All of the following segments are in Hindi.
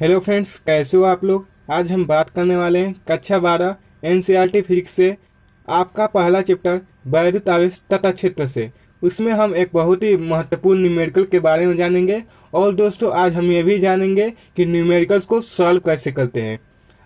हेलो फ्रेंड्स, कैसे हो आप लोग। आज हम बात करने वाले हैं कक्षा 12 एनसीईआरटी फिजिक्स से आपका पहला चैप्टर वैद्युत आवेश तथा क्षेत्र से। उसमें हम एक बहुत ही महत्वपूर्ण न्यूमेरिकल के बारे में जानेंगे। और दोस्तों, आज हम ये भी जानेंगे कि न्यूमेरिकल्स को सॉल्व कैसे करते हैं।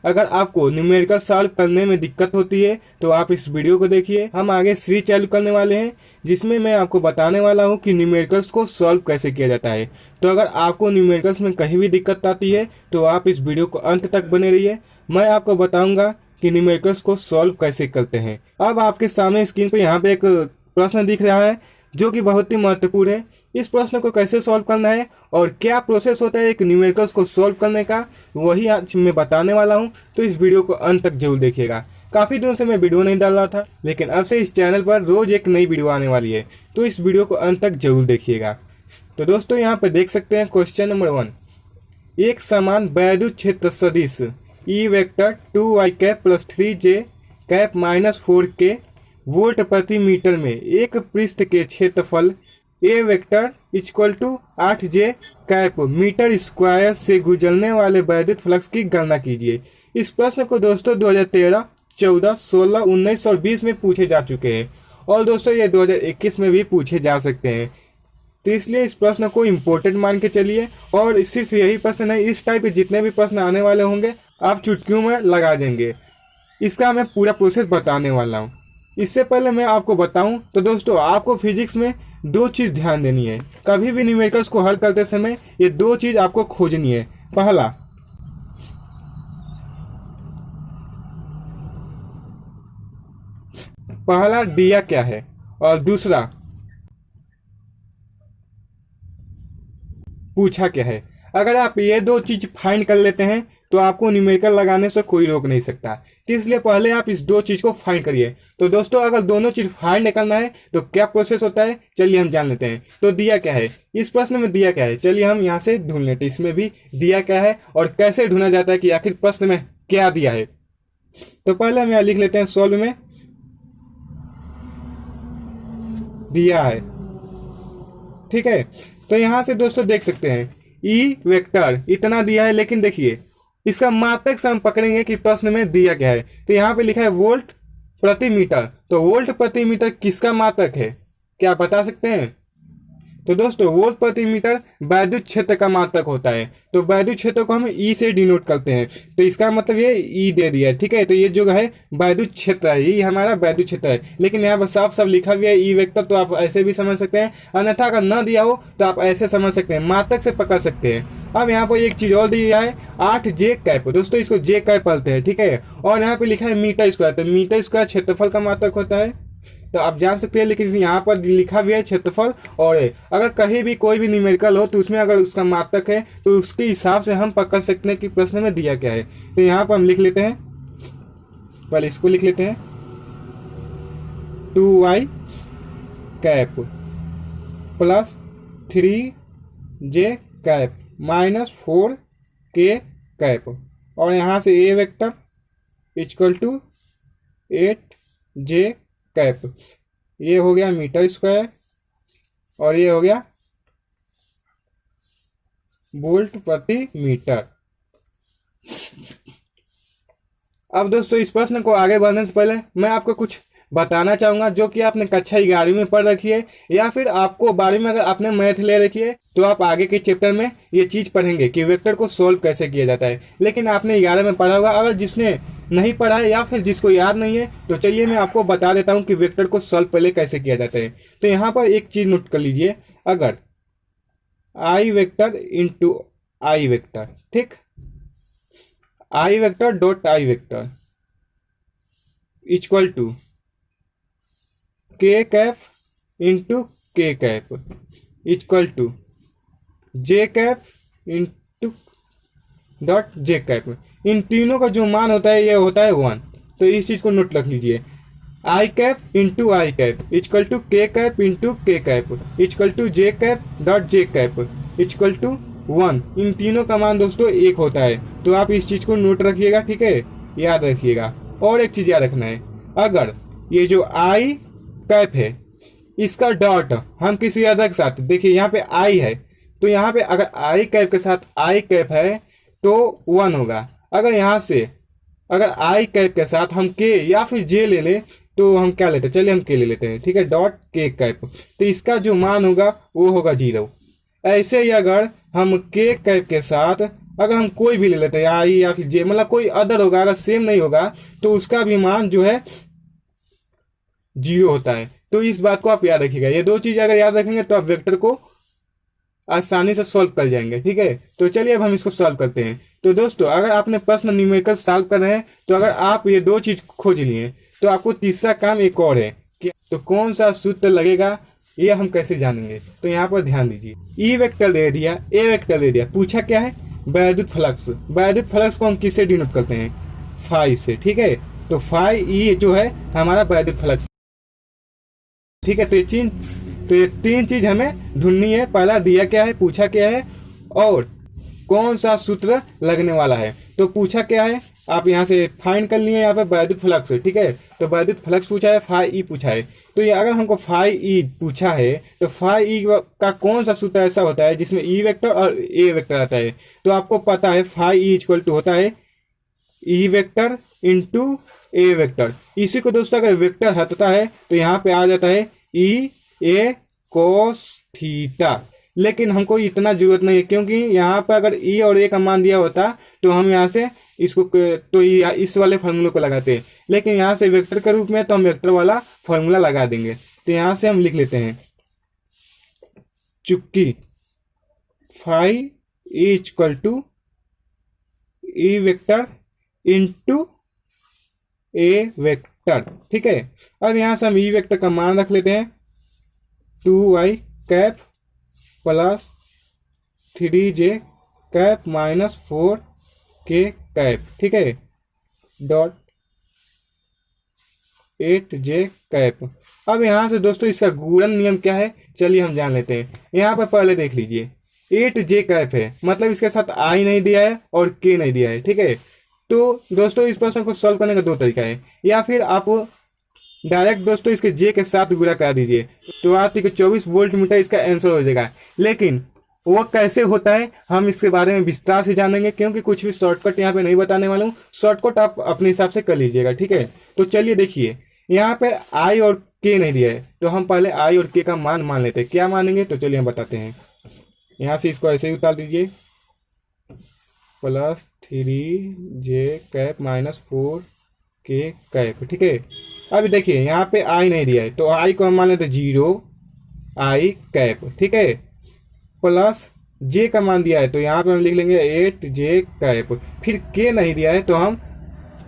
अगर आपको न्यूमेरिकल सॉल्व करने में दिक्कत होती है तो आप इस वीडियो को देखिए। हम आगे सीरीज चालू करने वाले हैं जिसमें मैं आपको बताने वाला हूं कि न्यूमेरिकल्स को सॉल्व कैसे किया जाता है। तो अगर आपको न्यूमेरिकल्स में कहीं भी दिक्कत आती है तो आप इस वीडियो को अंत तक बने रहिए। मैं आपको बताऊंगा कि न्यूमेरिकल्स को सॉल्व कैसे करते हैं। अब आपके सामने स्क्रीन पर यहाँ पे एक प्रश्न दिख रहा है जो कि बहुत ही महत्वपूर्ण है। इस प्रश्न को कैसे सॉल्व करना है और क्या प्रोसेस होता है एक न्यूमेरिकल्स को सॉल्व करने का, वही आज मैं बताने वाला हूं। तो इस वीडियो को अंत तक जरूर देखिएगा। काफी दिनों से मैं वीडियो नहीं डाल रहा था, लेकिन अब से इस चैनल पर रोज एक नई वीडियो आने वाली है, तो इस वीडियो को अंत तक जरूर देखिएगा। तो दोस्तों, यहाँ पर देख सकते हैं क्वेश्चन नंबर 1। एक समान वैद्युत क्षेत्र सदिश E vector 2y cap plus 3j cap minus 4k volt प्रति मीटर में एक पृष्ठ के क्षेत्रफल A vector equal to 8j cap metre square से गुजरने वाले वैद्युत फ्लक्स की गणना कीजिए। इस प्रश्न को दोस्तों 2013, 14, 16, 19 और 20 में पूछे जा चुके हैं और दोस्तों ये 2021 में भी पूछे जा सकते हैं। तो इसलिए इस प्रश्न को इम्पोर्टेंट मान के चलिए। और सिर्फ यही प्रश्न नहीं, इस टाइप के जितने भी प्रश्न आने वाले होंगे आप चुटकियों में लगा देंगे। इसका मैं पूरा प्रोसेस बताने वाला हूँ। इससे पहले मैं आपको बताऊं तो दोस्तों, आपको फिजिक्स में दो चीज ध्यान देनी है। कभी भी न्यूमेरिकल्स को हल करते समय ये दो चीज आपको खोजनी है। पहला दिया क्या है और दूसरा पूछा क्या है। अगर आप ये दो चीज फाइंड कर लेते हैं तो आपको न्यूमेरिकल लगाने से कोई रोक नहीं सकता। तो इसलिए पहले आप इस दो चीज को फाइंड करिए। तो दोस्तों, अगर दोनों चीज फाइंड करना है तो क्या प्रोसेस होता है, चलिए हम जान लेते हैं। तो दिया क्या है, इस प्रश्न में दिया क्या है, चलिए हम यहाँ से ढूंढ लेते हैं इसमें भी दिया क्या है और कैसे ढूंढा जाता है कि आखिर प्रश्न में क्या दिया है। तो पहले हम यहाँ लिख लेते हैं सॉल्व में दिया है। ठीक है, तो यहाँ से दोस्तों देख सकते हैं ई वेक्टर इतना दिया है, लेकिन देखिए इसका मात्रक से हम पकड़ेंगे कि प्रश्न में दिया क्या है। तो यहाँ पे लिखा है वोल्ट प्रति मीटर। तो वोल्ट प्रति मीटर किसका मात्रक है, क्या आप बता सकते हैं। तो दोस्तों, वोल्ट प्रति मीटर वैद्युत क्षेत्र का मात्रक होता है। तो वैद्युत क्षेत्र को हम ई से डिनोट करते हैं। तो इसका मतलब ये ई दे दिया है। ठीक है, तो ये जो है वैद्युत क्षेत्र है, ये हमारा वैद्युत क्षेत्र है। लेकिन यहाँ पर साफ साफ लिखा हुआ है ई वेक्टर, तो आप ऐसे भी समझ सकते हैं। अन्यथा अगर न दिया हो तो आप ऐसे समझ सकते हैं, मात्रक से पकड़ सकते हैं। अब यहाँ पर एक चीज और दिया है 8j कैप। दोस्तों, इसको जे कैप पढ़ते हैं। ठीक है, और यहाँ पे लिखा है मीटर स्क्वायर। तो मीटर स्क्वायर क्षेत्रफल का मात्रक होता है, तो आप जान सकते हैं। लेकिन यहाँ पर लिखा भी है क्षेत्रफल। और अगर कहीं भी कोई भी न्यूमेरिकल हो तो उसमें अगर उसका मात्रक है तो उसके हिसाब से हम पकड़ सकते हैं कि प्रश्न में दिया क्या है। तो यहाँ पर हम लिख लेते हैं, पहले इसको लिख लेते हैं 2y cap plus 3j cap minus 4k cap. और यहाँ से A vector equal to 8j cap. ये हो गया मीटर स्क्वायर और ये हो गया वोल्ट प्रति मीटर। अब दोस्तों, इस प्रश्न को आगे बढ़ने से पहले मैं आपको कुछ बताना चाहूंगा जो कि आपने कक्षा 11वीं में पढ़ रखी है, या फिर आपको 12वीं में अगर आपने मैथ ले रखी है तो आप आगे के चैप्टर में ये चीज पढ़ेंगे कि वेक्टर को सोल्व कैसे किया जाता है। लेकिन आपने 11 में पढ़ा होगा। अगर जिसने नहीं पढ़ा है या फिर जिसको याद नहीं है तो चलिए मैं आपको बता देता हूँ कि वेक्टर को सॉल्व पहले कैसे किया जाता है। तो यहाँ पर एक चीज नोट कर लीजिए, अगर I vector into I vector, ठीक, I vector dot I vector equal to K cap into K cap equal to J cap into dot J cap. इन तीनों का जो मान होता है ये होता है 1। तो इस चीज को नोट रख लीजिए, I cap into I cap equal to K cap into K cap equal to J cap dot J cap equal to 1। इन तीनों का मान दोस्तों 1 होता है। तो आप इस चीज को नोट रखिएगा, ठीक है, याद रखिएगा। और एक चीज याद रखना है, अगर ये जो आई कैप है इसका डॉट हम किसी अदर के साथ, देखिए यहाँ पे आई है तो यहाँ पे अगर आई कैप के साथ आई कैप है तो 1 होगा। अगर यहाँ से अगर आई कैप के साथ हम के या फिर जे ले ले तो हम क्या लेते हैं, चलिए हम के ले लेते हैं, ठीक है, डॉट के कैप, तो इसका जो मान होगा वो होगा 0। ऐसे ही अगर हम के कैप के साथ अगर हम कोई भी ले लेते हैं आई या फिर जे, मतलब कोई अदर होगा, अगर सेम नहीं होगा तो उसका भी मान जो है 0 होता है। तो इस बात को आप याद रखिएगा, ये दो चीज अगर याद रखेंगे तो आप वेक्टर को आसानी से सॉल्व कर जाएंगे, ठीक है। तो चलिए अब हम इसको सॉल्व करते हैं। तो दोस्तों अगर आपने प्रश्न न्यूमेरिकल सॉल्व कर रहे हैं तो अगर आप ये दो चीज खोज लिए तो आपको तीसरा काम एक और है कि तो कौन सा सूत्र लगेगा ये हम कैसे जानेंगे। तो यहाँ पर ध्यान दीजिए, ई वेक्टर दे दिया, ए वेक्टर दे दिया, पूछा क्या है, वैद्युत फ्लक्स। वैद्युत फ्लक्स को हम किससे डिनोट करते हैं, फाई से, ठीक है। तो फाई ई जो है हमारा वैद्युत फ्लक्स, ठीक है। तो ये तीन चीज हमें ढूंढनी है। पहला दिया क्या है, पूछा क्या है, और कौन सा सूत्र लगने वाला है। तो पूछा क्या है आप यहाँ से फाइंड कर लिए, यहाँ पे वैद्युत फ्लक्स, ठीक है। तो वैद्युत फ्लक्स पूछा है, फाई ई पूछा है। तो ये अगर हमको फाई ई पूछा है तो फाई ई का कौन सा सूत्र ऐसा होता है जिसमें ई वेक्टर और ए वेक्टर आता है। तो आपको पता है फाई ई इक्वल टू होता है ई वेक्टर इंटू ए वेक्टर। इसी को दोस्तों अगर वेक्टर हटता है तो यहाँ पे आ जाता है ई ए कोस थीटा। लेकिन हमको इतना जरूरत नहीं है, क्योंकि यहाँ पर अगर ई और ए का मान दिया होता तो हम यहाँ से इसको तो इस वाले फार्मूले को लगाते, लेकिन यहाँ से वेक्टर के रूप में तो हम वेक्टर वाला फार्मूला लगा देंगे। तो यहाँ से हम लिख लेते हैं चुप्पी phi equal to E vector into A vector, ठीक है। अब यहाँ से हम ई वेक्टर का मान रख लेते हैं 2y cap plus 3j cap minus 4k cap, ठीक है, डॉट 8j कैप। अब यहाँ से दोस्तों इसका गुणन नियम क्या है, चलिए हम जान लेते हैं। यहाँ पर पहले देख लीजिए 8j कैप है, मतलब इसके साथ आई नहीं दिया है और k नहीं दिया है, ठीक है। तो दोस्तों इस प्रश्न को सॉल्व करने का दो तरीका है, या फिर आप डायरेक्ट दोस्तों इसके जे के साथ गुणा करा दीजिए तो आप 24 वोल्ट मीटर इसका आंसर हो जाएगा। लेकिन वो कैसे होता है हम इसके बारे में विस्तार से जानेंगे, क्योंकि कुछ भी शॉर्टकट यहाँ पे नहीं बताने वाला हूँ। शॉर्टकट आप अपने हिसाब से कर लीजिएगा, ठीक है। तो चलिए देखिए, यहाँ पे आई और के नहीं दिया है तो हम पहले आई और के का मान लेते हैं। क्या मानेंगे तो चलिए हम बताते हैं। यहाँ से इसको ऐसे ही उतार दीजिए, plus 3j cap minus 4k cap, ठीक है। अब देखिए यहाँ पे आई नहीं दिया है तो आई को हम मान लेते 0 आई कैप, ठीक है, प्लस जे का मान दिया है तो यहाँ पे हम लिख लेंगे 8j कैप। फिर के नहीं दिया है तो हम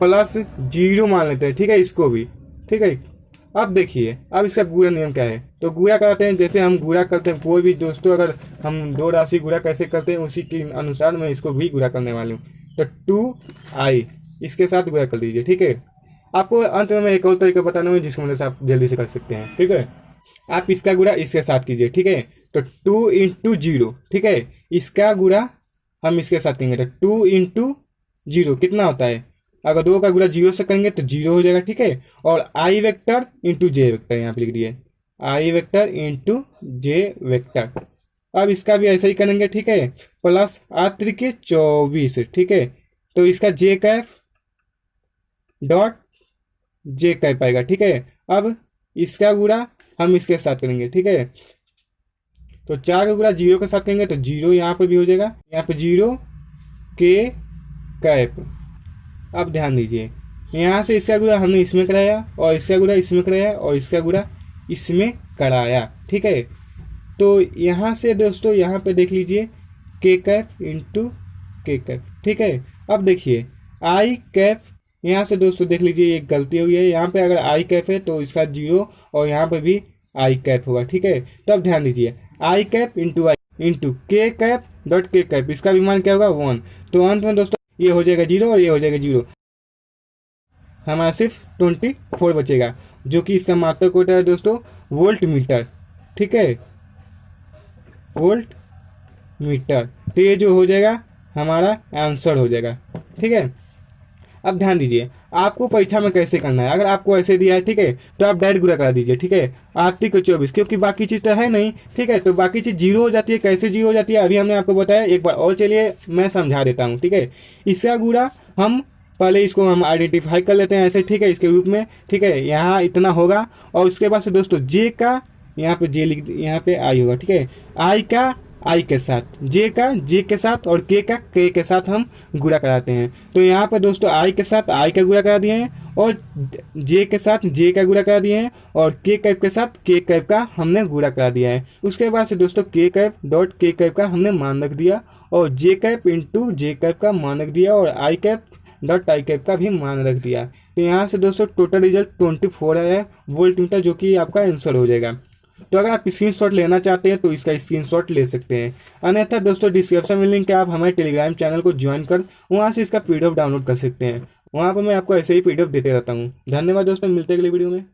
प्लस 0 मान लेते हैं, ठीक है, इसको भी, ठीक है। अब देखिए अब इसका गुणा नियम क्या है। तो गुणा करते हैं जैसे हम गुणा करते हैं कोई भी दोस्तों, अगर हम दो राशि गुणा कैसे करते हैं उसी के अनुसार मैं इसको भी गुणा करने वाली हूँ। तो 2i इसके साथ गुणा कर दीजिए, ठीक है। आपको अंत में मैं एक और तरीका बताना है जिसकी मदद से आप जल्दी से कर सकते हैं, ठीक है। आप इसका गुणा इसके साथ कीजिए, ठीक है। तो 2 इंटू 0, ठीक है, इसका गुणा हम इसके साथ करेंगे तो 2 इंटू 0 कितना होता है, अगर 2 का गुणा 0 से करेंगे तो 0 हो जाएगा, ठीक है। और आई वेक्टर इंटू जे वेक्टर यहाँ पे लिख दिए, आई वेक्टर इंटू जे वेक्टर। अब इसका भी ऐसा ही करेंगे, ठीक है, प्लस 8 के 24, ठीक है। तो इसका जे कैप डॉट जे कैप आएगा, ठीक है। अब इसका गुणा हम इसके साथ करेंगे, ठीक है। तो 4 का गुणा 0 के साथ करेंगे तो 0 यहाँ पर भी हो जाएगा, यहाँ पे 0 के कैप। अब ध्यान दीजिए यहाँ से इसका गुणा हमने इसमें कराया और इसका गुणा इसमें कराया और इसका गुणा इसमें कराया, ठीक है। तो यहाँ से दोस्तों यहाँ पे देख लीजिए के कैप इंटू के कैप, ठीक है। अब देखिए आई कैप, यहाँ से दोस्तों देख लीजिए एक गलती हुई है, यहाँ पे अगर आई कैप है तो इसका 0 और यहाँ पे भी आई कैप होगा, ठीक है। तो अब ध्यान दीजिए आई कैप इंटू आई इंटू के कैप डॉट के कैप, इसका भी मान क्या होगा 1। तो अंत में दोस्तों ये हो जाएगा 0 और ये हो जाएगा 0, हमारा सिर्फ 24 बचेगा, जो कि इसका मात्रक होता है दोस्तों वोल्ट मीटर, ठीक है, वोल्ट मीटर। तो ये जो हो जाएगा हमारा आंसर हो जाएगा, ठीक है। अब ध्यान दीजिए आपको परीक्षा में कैसे करना है। अगर आपको ऐसे दिया है, ठीक है, तो आप डायरेक्ट गुणा करा दीजिए, ठीक है, 8 को 24, क्योंकि बाकी चीज़ तो है नहीं, ठीक है, तो बाकी चीज़ जीरो हो जाती है। कैसे जीरो हो जाती है अभी हमने आपको बताया, एक बार और चलिए मैं समझा देता हूँ, ठीक है। इसका गुणा हम पहले इसको हम आइडेंटिफाई कर लेते हैं ऐसे, ठीक है, इसके रूप में, ठीक है, यहाँ इतना होगा। और उसके बाद से दोस्तों जे का, यहाँ पे जे लिख, यहाँ पे आई होगा, ठीक है, आई का आई के साथ, जे का जे के साथ और के का के के साथ हम गुणा कराते हैं। तो यहाँ पर दोस्तों आई के साथ आई का गुणा करा दिए हैं और जे के साथ जे का गुणा करा दिए हैं और के कैप के साथ के कैप का हमने गुणा करा दिया है। उसके बाद से दोस्तों के कैप डॉट के कैप का हमने मान रख दिया और जे कैप इंटू जे कैप का मान रख दिया और आई कैप डॉट आई कैप का भी मान रख दिया। तो यहाँ से दोस्तों टोटल रिजल्ट 24 आया है वोल्ट मीटर, जो कि आपका आंसर हो जाएगा। तो अगर आप स्क्रीनशॉट लेना चाहते हैं तो इसका स्क्रीनशॉट ले सकते हैं। अन्यथा दोस्तों डिस्क्रिप्शन में लिंक है, आप हमारे टेलीग्राम चैनल को ज्वाइन कर वहाँ से इसका पीडीएफ डाउनलोड कर सकते हैं। वहाँ पर मैं आपको ऐसे ही पीडीएफ देते रहता हूँ। धन्यवाद दोस्तों, मिलते हैं अगले वीडियो में।